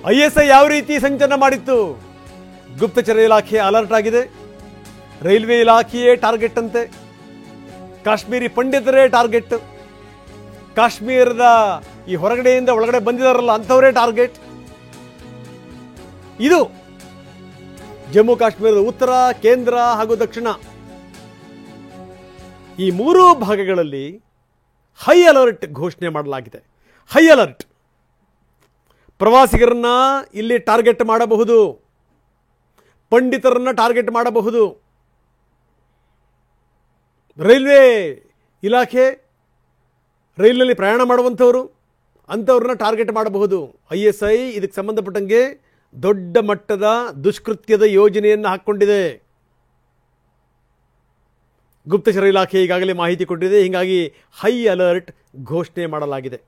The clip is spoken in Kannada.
ISI ಯಾವ ರೀತಿ ಸಂಚಲನ ಮಾಡಿತ್ತು? ಗುಪ್ತಚರ ಇಲಾಖೆ ಅಲರ್ಟ್ ಆಗಿದೆ. ರೈಲ್ವೆ ಇಲಾಖೆಯೇ ಟಾರ್ಗೆಟ್ ಅಂತೆ. ಕಾಶ್ಮೀರಿ ಪಂಡಿತರೇ ಟಾರ್ಗೆಟ್. ಕಾಶ್ಮೀರದ ಈ ಹೊರಗಡೆಯಿಂದ ಒಳಗಡೆ ಬಂದಿದಾರಲ್ಲ ಅಂಥವರೇ ಟಾರ್ಗೆಟ್. ಇದು ಜಮ್ಮು ಕಾಶ್ಮೀರದ ಉತ್ತರ, ಕೇಂದ್ರ ಹಾಗೂ ದಕ್ಷಿಣ ಈ ಮೂರೂ ಭಾಗಗಳಲ್ಲಿ ಹೈ ಅಲರ್ಟ್ ಘೋಷಣೆ ಮಾಡಲಾಗಿದೆ. High alert. ಪ್ರವಾಸಿಗರನ್ನ ಇಲ್ಲಿ ಟಾರ್ಗೆಟ್ ಮಾಡಬಹುದು, ಪಂಡಿತರನ್ನ ಟಾರ್ಗೆಟ್ ಮಾಡಬಹುದು. ರೈಲ್ವೆ ಇಲಾಖೆ, ರೈಲಿನಲ್ಲಿ ಪ್ರಯಾಣ ಮಾಡುವಂಥವರು ಅಂಥವ್ರನ್ನ ಟಾರ್ಗೆಟ್ ಮಾಡಬಹುದು. ISI ಇದಕ್ಕೆ ಸಂಬಂಧಪಟ್ಟಂಗೆ ದೊಡ್ಡ ಮಟ್ಟದ ದುಷ್ಕೃತ್ಯದ ಯೋಜನೆಯನ್ನು ಹಾಕ್ಕೊಂಡಿದೆ. ಗುಪ್ತಚರ ಇಲಾಖೆ ಈಗಾಗಲೇ ಮಾಹಿತಿ ಕೊಟ್ಟಿದೆ. ಹೀಗಾಗಿ ಹೈ ಅಲರ್ಟ್ ಘೋಷಣೆ ಮಾಡಲಾಗಿದೆ.